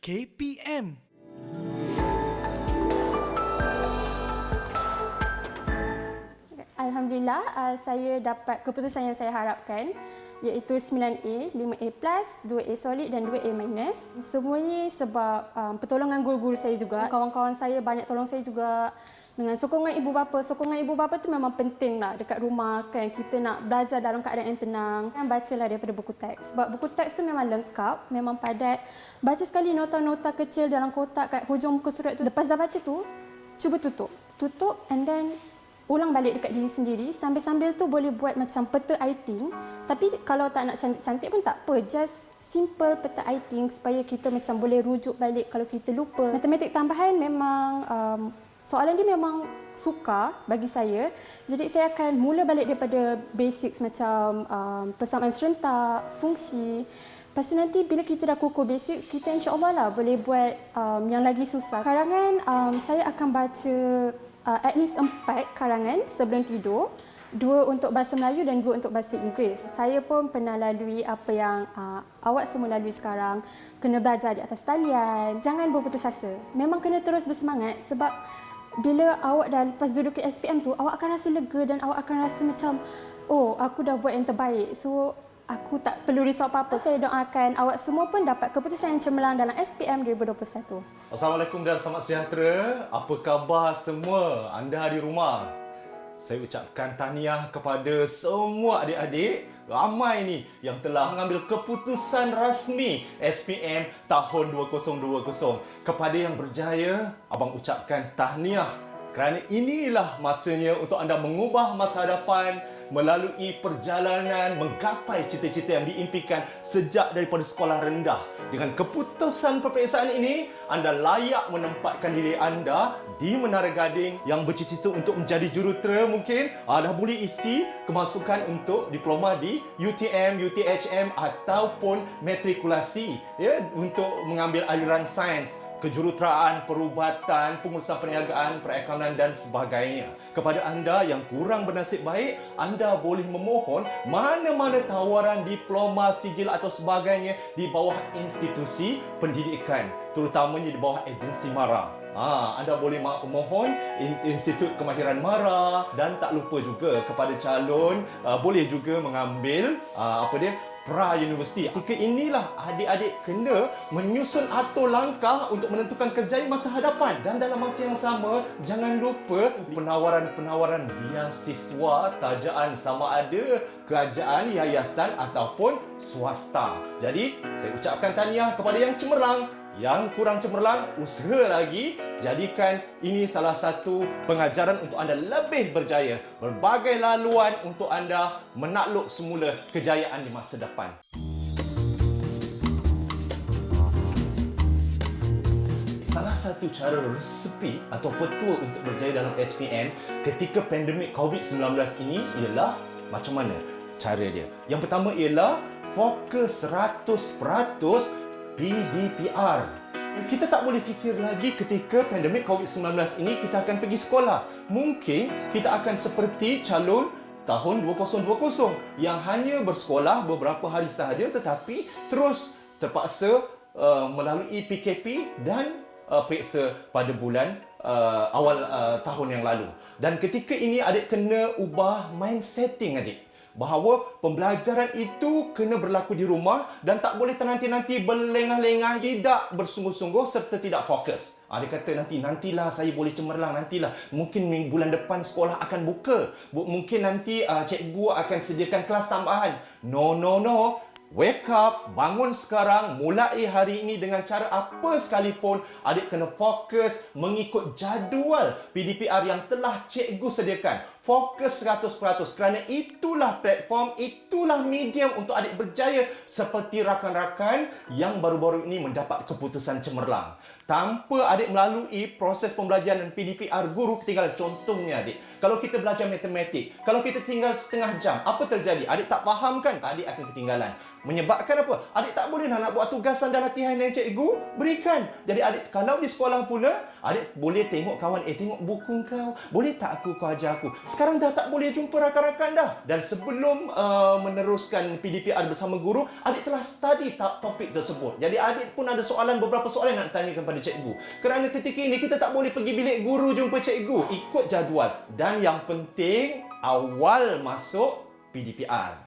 KPM. Alhamdulillah, saya dapat keputusan yang saya harapkan, iaitu 9A, 5A+, 2A solid dan 2A minus. Semuanya sebab pertolongan guru-guru saya juga. Kawan-kawan saya banyak tolong saya juga. Dengan sokongan ibu bapa. Sokongan ibu bapa tu memang penting lah dekat rumah kan. Kita nak belajar dalam keadaan yang tenang. Kan bacalah daripada buku teks. Sebab buku teks tu memang lengkap, memang padat. Baca sekali nota-nota kecil dalam kotak kat hujung muka surat tu. Lepas dah baca tu, cuba tutup. Tutup and then ulang balik dekat diri sendiri. Sambil-sambil tu boleh buat macam peta I-Think. Tapi kalau tak nak cantik-cantik pun tak apa. Just simple peta I-Think supaya kita macam boleh rujuk balik kalau kita lupa. Matematik tambahan memang soalan dia memang sukar bagi saya. Jadi saya akan mula balik daripada basics macam persamaan serentak, fungsi. Lepas tu nanti bila kita dah kukuh basics, kita insya-Allah lah boleh buat yang lagi susah. Karangan saya akan baca at least 4 karangan sebelum tidur. 2 untuk bahasa Melayu dan 2 untuk bahasa Inggeris. Saya pun pernah lalui apa yang awak semua lalui sekarang. Kena belajar di atas talian. Jangan berputus asa. Memang kena terus bersemangat sebab bila awak dah lepas duduk ke SPM tu, awak akan rasa lega dan awak akan rasa macam, oh, aku dah buat yang terbaik. So, aku tak perlu risau apa-apa. Saya doakan awak semua pun dapat keputusan yang cemerlang dalam SPM 2021. Assalamualaikum dan selamat sejahtera. Apa khabar semua anda di rumah? Saya ucapkan tahniah kepada semua adik-adik ramai ni yang telah mengambil keputusan rasmi SPM tahun 2020. Kepada yang berjaya, abang ucapkan tahniah kerana inilah masanya untuk anda mengubah masa hadapan melalui perjalanan menggapai cita-cita yang diimpikan sejak daripada sekolah rendah. Dengan keputusan peperiksaan ini, anda layak menempatkan diri anda di Menara Gading yang bercita-cita untuk menjadi jurutera mungkin. Dah boleh isi kemasukan untuk diploma di UTM, UTHM ataupun matrikulasi untuk mengambil aliran sains, kejuruteraan, perubatan, pengurusan perniagaan, perakaunan dan sebagainya. Kepada anda yang kurang bernasib baik, anda boleh memohon mana-mana tawaran diploma, sijil atau sebagainya di bawah institusi pendidikan, terutamanya di bawah agensi MARA. Anda boleh mohon Institut Kemahiran MARA dan tak lupa juga kepada calon boleh juga mengambil pra-universiti. Ketika inilah adik-adik kena menyusun atur langkah untuk menentukan kerjaya masa hadapan. Dan dalam masa yang sama, jangan lupa penawaran-penawaran beasiswa tajaan sama ada kerajaan, yayasan ataupun swasta. Jadi, saya ucapkan tahniah kepada yang cemerlang. Yang kurang cemerlang, usaha lagi. Jadikan ini salah satu pengajaran untuk anda lebih berjaya. Berbagai laluan untuk anda menakluk semula kejayaan di masa depan. Salah satu cara resepi atau petua untuk berjaya dalam SPM ketika pandemik COVID-19 ini ialah macam mana cara dia. Yang pertama ialah fokus 100% PDPR. Kita tak boleh fikir lagi ketika pandemik COVID-19 ini kita akan pergi sekolah. Mungkin kita akan seperti calon tahun 2020 yang hanya bersekolah beberapa hari sahaja tetapi terus terpaksa melalui PKP dan periksa pada bulan awal tahun yang lalu. Dan ketika ini adik kena ubah mindsetting adik. Bahawa pembelajaran itu kena berlaku di rumah dan tak boleh nanti berlengah-lengah, tidak bersungguh-sungguh serta tidak fokus. Dia kata nantilah saya boleh cemerlang, nantilah. Mungkin bulan depan sekolah akan buka. Mungkin nanti cikgu akan sediakan kelas tambahan. No. Wake up, bangun sekarang, mulai hari ini dengan cara apa sekalipun, adik kena fokus mengikut jadual PDPR yang telah cikgu sediakan. Fokus 100% kerana itulah platform, itulah medium untuk adik berjaya seperti rakan-rakan yang baru-baru ini mendapat keputusan cemerlang. Tanpa adik melalui proses pembelajaran PDPR guru ketinggalan. Contohnya adik, kalau kita belajar matematik, kalau kita tinggal setengah jam, apa terjadi? Adik tak faham kan? Adik akan ketinggalan. Menyebabkan apa? Adik tak boleh nak buat tugasan dan latihan yang cikgu berikan. Jadi adik kalau di sekolah pula, adik boleh tengok kawan, tengok buku kau. Boleh tak kau ajar aku? sekarang dah tak boleh jumpa rakan-rakan dah. Dan sebelum meneruskan PDPR bersama guru, adik telah study topik tersebut. Jadi adik pun ada beberapa soalan nak tanyakan kepada cikgu. Kerana ketika ini kita tak boleh pergi bilik guru jumpa cikgu. Ikut jadual. Dan yang penting, awal masuk PDPR.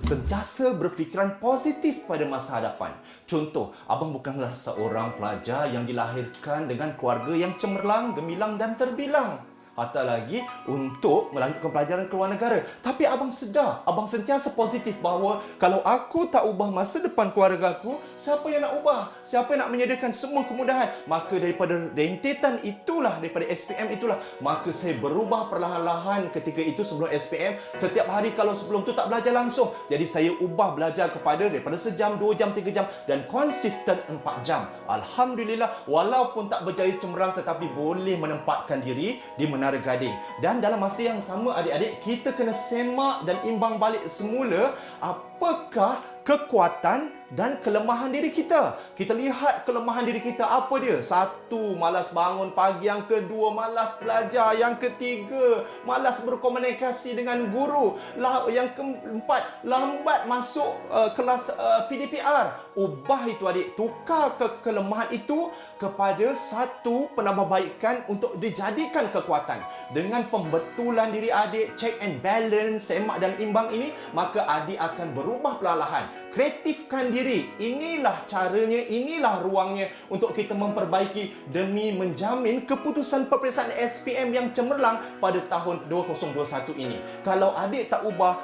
Sentiasa berfikiran positif pada masa hadapan. Contoh, abang bukanlah seorang pelajar yang dilahirkan dengan keluarga yang cemerlang, gemilang dan terbilang. Atau lagi untuk melanjutkan pelajaran ke luar negara. Tapi abang sedar, abang sentiasa positif bahawa kalau aku tak ubah masa depan keluarga aku, siapa yang nak ubah? Siapa yang nak menyediakan semua kemudahan? Maka daripada rentetan itulah, daripada SPM itulah, maka saya berubah perlahan-lahan ketika itu sebelum SPM. Setiap hari kalau sebelum tu tak belajar langsung. Jadi saya ubah belajar kepada daripada sejam, 2 jam, 3 jam dan konsisten 4 jam. Alhamdulillah, walaupun tak berjaya cemerlang tetapi boleh menempatkan diri di Menara Gading. Dan dalam masa yang sama adik-adik, kita kena semak dan imbang balik semula apakah kekuatan dan kelemahan diri kita. Kita lihat kelemahan diri kita apa dia? 1, malas bangun pagi. Yang kedua, malas belajar. Yang ketiga, malas berkomunikasi dengan guru. Yang keempat, lambat masuk kelas PDPR. Ubah itu adik. Tukar kelemahan itu kepada satu penambahbaikan untuk dijadikan kekuatan. Dengan pembetulan diri adik, check and balance, semak dan imbang ini, maka adik akan berubah perlahan. Kreatifkan diri. Inilah caranya, inilah ruangnya untuk kita memperbaiki demi menjamin keputusan peperiksaan SPM yang cemerlang pada tahun 2021 ini. Kalau adik tak ubah,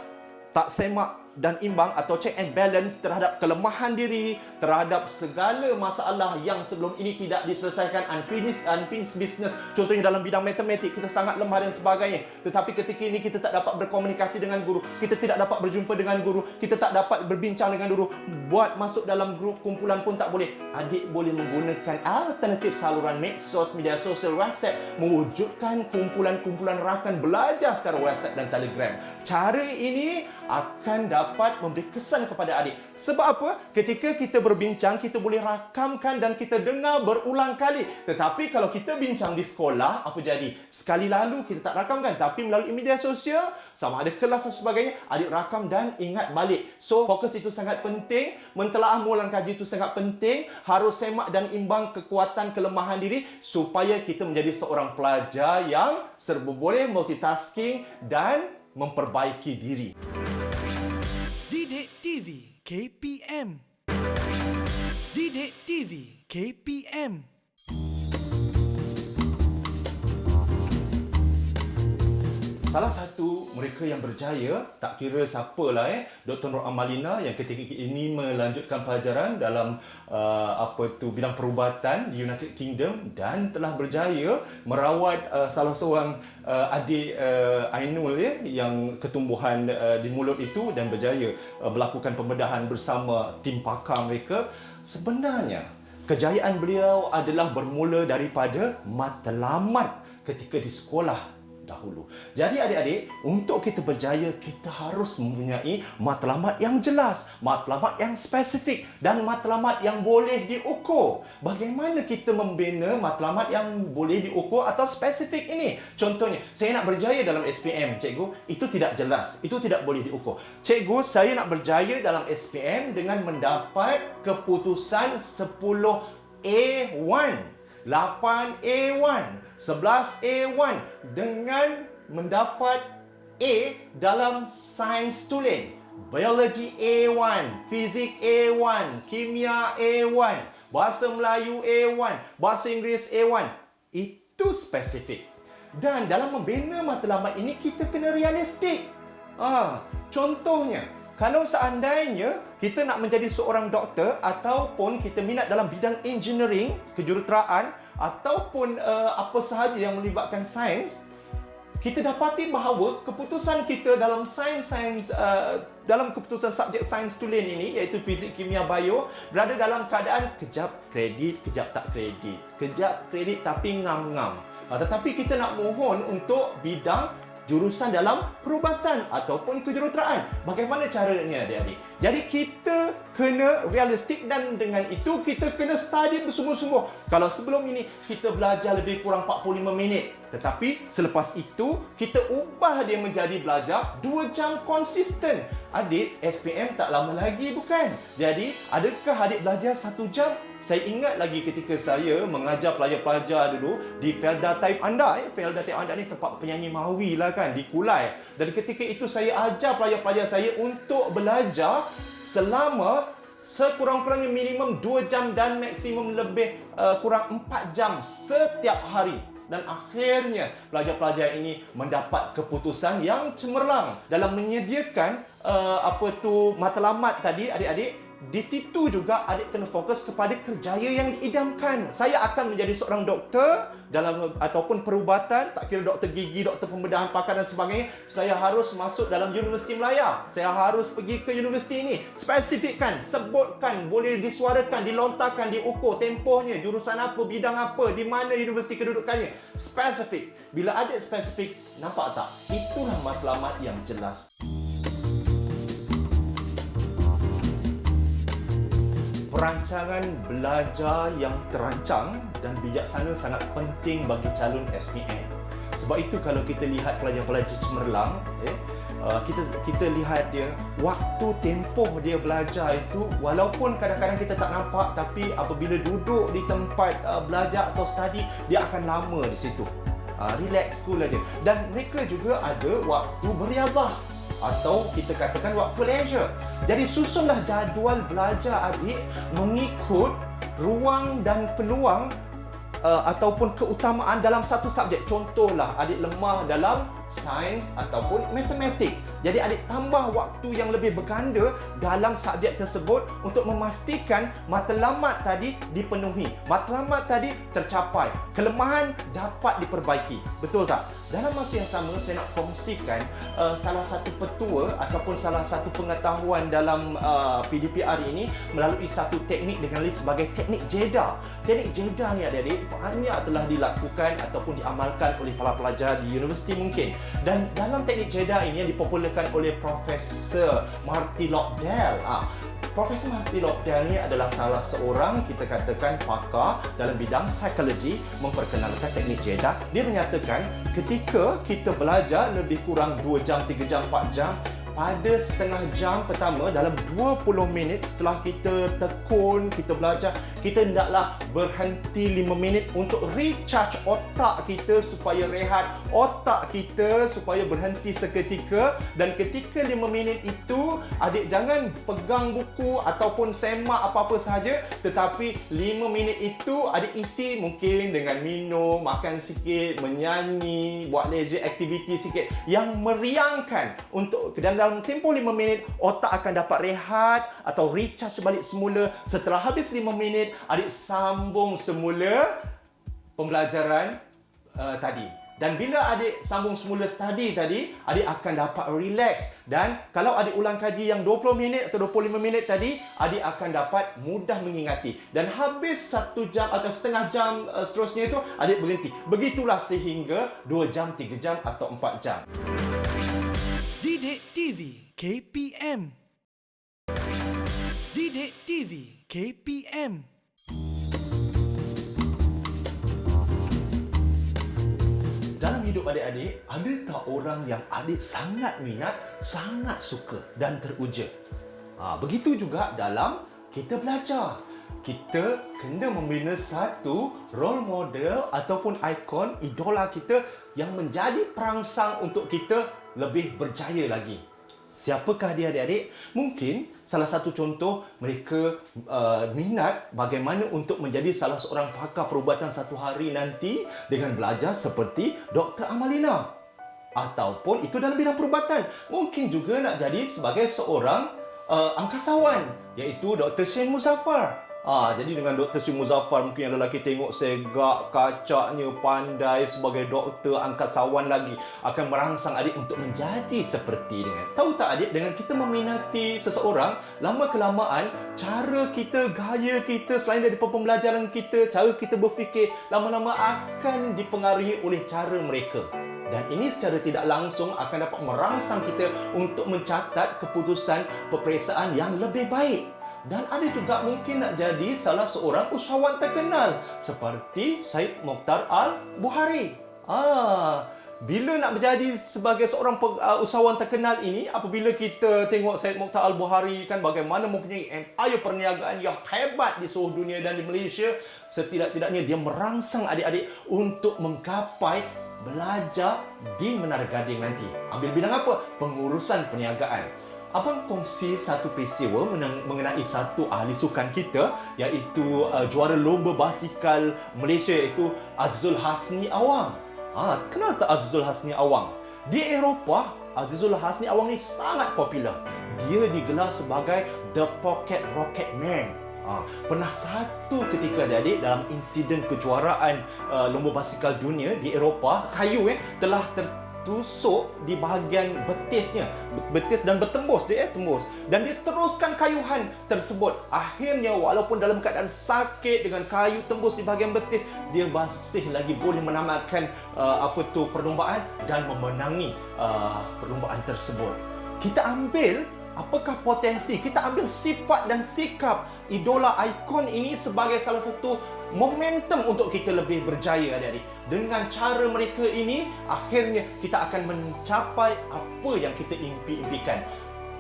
tak semak dan imbang atau check and balance terhadap kelemahan diri, terhadap segala masalah yang sebelum ini tidak diselesaikan, unfinished business, contohnya dalam bidang matematik kita sangat lemah dan sebagainya, tetapi ketika ini kita tak dapat berkomunikasi dengan guru, kita tidak dapat berjumpa dengan guru, kita tak dapat berbincang dengan guru, buat masuk dalam grup kumpulan pun tak boleh. Adik boleh menggunakan alternatif saluran medsos, media sosial, WhatsApp, mewujudkan kumpulan-kumpulan rakan belajar secara WhatsApp dan Telegram. Cara ini akan dapat memberi kesan kepada adik. Sebab apa? Ketika kita berbincang, kita boleh rakamkan dan kita dengar berulang kali. Tetapi kalau kita bincang di sekolah, apa jadi? Sekali lalu kita tak rakamkan, tapi melalui media sosial, sama ada kelas dan sebagainya, adik rakam dan ingat balik. So, fokus itu sangat penting. Mentelaah mengulang kaji itu sangat penting. Harus semak dan imbang kekuatan kelemahan diri supaya kita menjadi seorang pelajar yang serba boleh, multitasking dan memperbaiki diri. Didik TV KPM. Didik TV KPM. Salah satu mereka yang berjaya, tak kira siapalah Dr. Nur Amalina yang ketika ini melanjutkan pelajaran dalam bidang perubatan di United Kingdom dan telah berjaya merawat salah seorang adik Ainul yang ketumbuhan di mulut itu dan berjaya melakukan pembedahan bersama tim pakar mereka. Sebenarnya kejayaan beliau adalah bermula daripada matlamat ketika di sekolah dahulu. Jadi adik-adik, untuk kita berjaya, kita harus mempunyai matlamat yang jelas, matlamat yang spesifik dan matlamat yang boleh diukur. Bagaimana kita membina matlamat yang boleh diukur atau spesifik ini? Contohnya, saya nak berjaya dalam SPM, cikgu, itu tidak jelas, itu tidak boleh diukur. Cikgu, saya nak berjaya dalam SPM dengan mendapat keputusan 10A1, 8A1, 11A1 dengan mendapat A dalam sains tulen, biologi A1, fizik A1, kimia A1, bahasa Melayu A1, bahasa Inggeris A1. Itu spesifik. Dan dalam membina matlamat ini kita kena realistik. Contohnya, kalau seandainya kita nak menjadi seorang doktor ataupun kita minat dalam bidang engineering, kejuruteraan ataupun apa sahaja yang melibatkan sains, kita dapati bahawa keputusan kita dalam dalam keputusan subjek sains tulen ini iaitu fizik, kimia, bio berada dalam keadaan kejap kredit, kejap tak kredit, kejap kredit tapi ngam-ngam. Tetapi kita nak mohon untuk bidang jurusan dalam perubatan ataupun kejuruteraan. Bagaimana caranya adik-adik? Jadi kita kena realistik dan dengan itu kita kena study bersungguh-sungguh. Kalau sebelum ini kita belajar lebih kurang 45 minit. Tetapi selepas itu kita ubah dia menjadi belajar 2 jam konsisten. Adik, SPM tak lama lagi bukan? Jadi adakah adik belajar 1 jam? Saya ingat lagi ketika saya mengajar pelajar-pelajar dulu di Felda Taib Anda. Felda Taib Anda ni tempat penyanyi Mahawi lah kan, di Kulai. Dan ketika itu saya ajar pelajar-pelajar saya untuk belajar selama sekurang-kurangnya minimum 2 jam dan maksimum lebih kurang 4 jam setiap hari. Dan akhirnya pelajar-pelajar ini mendapat keputusan yang cemerlang dalam menyediakan matlamat tadi adik-adik. Di situ juga adik kena fokus kepada kerjaya yang diidamkan. Saya akan menjadi seorang doktor dalam ataupun perubatan, tak kira doktor gigi, doktor pembedahan pakar dan sebagainya. Saya harus masuk dalam Universiti Melaya. Saya harus pergi ke universiti ini. Spesifikkan, sebutkan, boleh disuarakan, dilontarkan, diukur tempohnya, jurusan apa, bidang apa, di mana universiti kedudukannya. Spesifik. Bila adik spesifik, nampak tak? Itulah matlamat yang jelas. Perancangan belajar yang terancang dan bijaksana sangat penting bagi calon SPM. Sebab itu kalau kita lihat pelajar-pelajar cemerlang, kita lihat dia, waktu tempoh dia belajar itu, walaupun kadang-kadang kita tak nampak, tapi apabila duduk di tempat belajar atau study, dia akan lama di situ. Relax cool aja. Dan mereka juga ada waktu beriadah atau kita katakan waktu leisure. Jadi susunlah jadual belajar adik mengikut ruang dan peluang ataupun keutamaan dalam satu subjek. Contohlah adik lemah dalam sains ataupun matematik. Jadi adik tambah waktu yang lebih berganda dalam subjek tersebut untuk memastikan matlamat tadi dipenuhi. Matlamat tadi tercapai. Kelemahan dapat diperbaiki. Betul tak? Dalam masa yang sama saya nak kongsikan salah satu petua ataupun salah satu pengetahuan dalam PDPR ini melalui satu teknik dikenali sebagai teknik JEDA. Teknik JEDA ni adik-adik banyak telah dilakukan ataupun diamalkan oleh para pelajar di universiti mungkin. Dan dalam teknik JEDA ini yang dipopularkan oleh Profesor Marty Lockdale. Profesor Marty Lockdale ni adalah salah seorang kita katakan pakar dalam bidang psikologi memperkenalkan teknik JEDA. Dia menyatakan ketika kita belajar lebih kurang 2 jam, 3 jam, 4 jam, pada setengah jam pertama dalam 20 minit setelah kita tekun, kita belajar, kita hendaklah berhenti 5 minit untuk recharge otak kita supaya rehat, otak kita supaya berhenti seketika. Dan ketika 5 minit itu, adik jangan pegang buku ataupun semak apa-apa sahaja, tetapi 5 minit itu adik isi mungkin dengan minum, makan sikit, menyanyi, buat leisure activity sikit yang meriangkan untuk dalam tempoh 5 minit otak akan dapat rehat atau recharge balik semula. Setelah habis 5 minit, adik sambung semula pembelajaran tadi. Dan bila adik sambung semula study tadi, adik akan dapat relax. Dan kalau adik ulang kaji yang 20 minit atau 25 minit tadi, adik akan dapat mudah mengingati. Dan habis 1 jam atau setengah jam seterusnya itu, adik berhenti. Begitulah sehingga 2 jam, 3 jam atau 4 jam. Didik TV KPM. Didik TV KPM. Dalam hidup adik-adik, ada tak orang yang adik sangat minat, sangat suka dan teruja? Begitu juga dalam kita belajar. Kita kena membina satu role model ataupun ikon idola kita yang menjadi perangsang untuk kita lebih berjaya lagi. Siapakah dia adik-adik? Mungkin salah satu contoh mereka minat bagaimana untuk menjadi salah seorang pakar perubatan satu hari nanti dengan belajar seperti Dr. Amalina. Ataupun itu dalam bidang perubatan. Mungkin juga nak jadi sebagai seorang angkasawan, iaitu Dr. Shane Muzaffar. Jadi dengan Dr. Shane Muzaffar mungkin yang lelaki tengok segak, kacaknya, pandai sebagai doktor angkasawan lagi, akan merangsang adik untuk menjadi seperti dengan. Tahu tak adik, dengan kita meminati seseorang, lama kelamaan cara kita, gaya kita selain daripada pembelajaran kita, cara kita berfikir lama-lama akan dipengaruhi oleh cara mereka. Dan ini secara tidak langsung akan dapat merangsang kita untuk mencatat keputusan peperiksaan yang lebih baik. Dan ada juga mungkin nak jadi salah seorang usahawan terkenal seperti Syed Mokhtar Al-Buhari. Bila nak menjadi sebagai seorang usahawan terkenal ini, apabila kita tengok Syed Mokhtar Al-Buhari kan bagaimana mempunyai empire perniagaan yang hebat di seluruh dunia dan di Malaysia, setidak-tidaknya dia merangsang adik-adik untuk menggapai belajar di Menara Gading nanti. Ambil bidang apa? Pengurusan perniagaan. Abang kongsi satu peristiwa mengenai satu ahli sukan kita, iaitu juara lomba basikal Malaysia, iaitu Azizul Hasni Awang. Kenal tak Azizul Hasni Awang? Di Eropah, Azizul Hasni Awang ni sangat popular. Dia digelar sebagai The Pocket Rocket Man. Pernah satu ketika adik-adik dalam insiden kejuaraan lomba basikal dunia di Eropah, kayu telah tertusuk di bahagian betisnya, betis dan bertembus, tembus, dan dia teruskan kayuhan tersebut. Akhirnya walaupun dalam keadaan sakit dengan kayu tembus di bahagian betis, dia masih lagi boleh menamatkan perlombaan dan memenangi perlombaan tersebut. Kita ambil apakah potensi, kita ambil sifat dan sikap idola ikon ini sebagai salah satu momentum untuk kita lebih berjaya adik-adik. Dengan cara mereka ini, akhirnya kita akan mencapai apa yang kita impikan.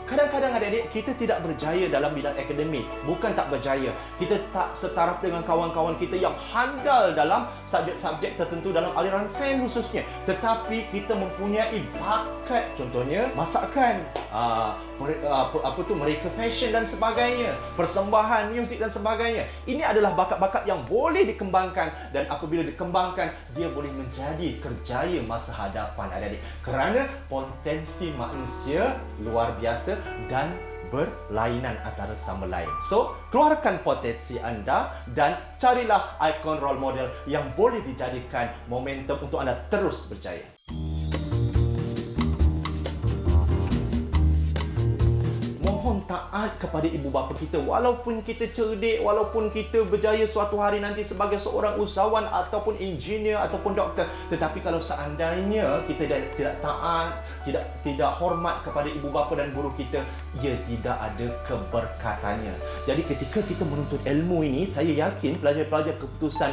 Kadang-kadang adik-adik, kita tidak berjaya dalam bidang akademik. Bukan tak berjaya. Kita tak setaraf dengan kawan-kawan kita yang handal dalam subjek-subjek tertentu dalam aliran sains khususnya. Tetapi kita mempunyai bakat, contohnya masakan, mereka fashion dan sebagainya, persembahan muzik dan sebagainya. Ini adalah bakat-bakat yang boleh dikembangkan, dan apabila dikembangkan, dia boleh menjadi kerjaya masa hadapan adik-adik. Kerana potensi manusia luar biasa dan berlainan antara sama lain. So, keluarkan potensi anda dan carilah ikon role model yang boleh dijadikan momentum untuk anda terus berjaya. Mohon taat kepada ibu bapa kita. Walaupun kita cerdik, walaupun kita berjaya suatu hari nanti sebagai seorang usahawan ataupun engineer ataupun doktor, tetapi kalau seandainya kita tidak taat, tidak hormat kepada ibu bapa dan guru kita, ia tidak ada keberkatannya. Jadi ketika kita menuntut ilmu ini, saya yakin pelajar-pelajar keputusan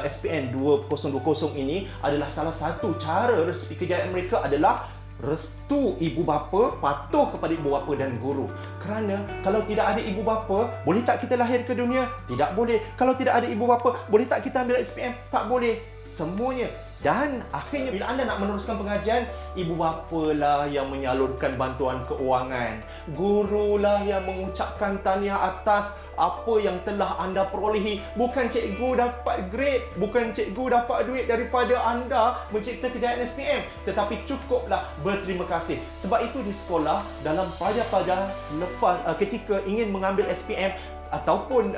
SPM 2020 ini adalah salah satu cara resipi kejayaan mereka adalah restu ibu bapa, patuh kepada ibu bapa dan guru. Kerana kalau tidak ada ibu bapa, boleh tak kita lahir ke dunia? Tidak boleh. Kalau tidak ada ibu bapa, boleh tak kita ambil SPM? Tak boleh. Semuanya. Dan akhirnya bila anda nak meneruskan pengajian, ibu bapalah yang menyalurkan bantuan keuangan. Gurulah yang mengucapkan tahniah atas apa yang telah anda perolehi. Bukan cikgu dapat grade, bukan cikgu dapat duit daripada anda mencipta kejayaan SPM, tetapi cukuplah berterima kasih. Sebab itu di sekolah, dalam pelajar-pelajar selepas ketika ingin mengambil SPM ataupun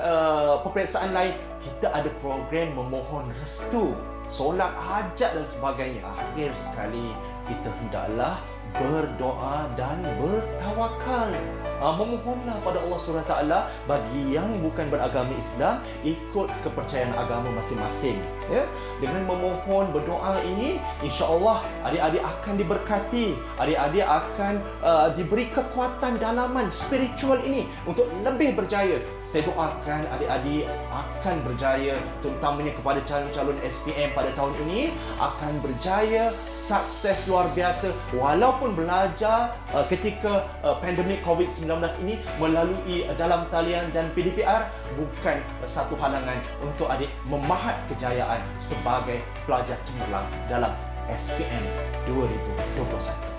peperiksaan lain, kita ada program memohon restu, solat hajat dan sebagainya. Akhir sekali, kita hendaklah berdoa dan bertawakal. Memohonlah pada Allah SWT. Bagi yang bukan beragama Islam, ikut kepercayaan agama masing-masing. Dengan memohon, berdoa ini, insya-Allah adik-adik akan diberkati. Adik-adik akan diberi kekuatan dalaman spiritual ini untuk lebih berjaya. Saya doakan adik-adik akan berjaya, terutamanya kepada calon-calon SPM pada tahun ini, akan berjaya, sukses luar biasa. Walaupun belajar ketika pandemik COVID-19 ini melalui dalam talian dan PDPR bukan satu halangan untuk adik memahat kejayaan sebagai pelajar cemerlang dalam SPM 2021.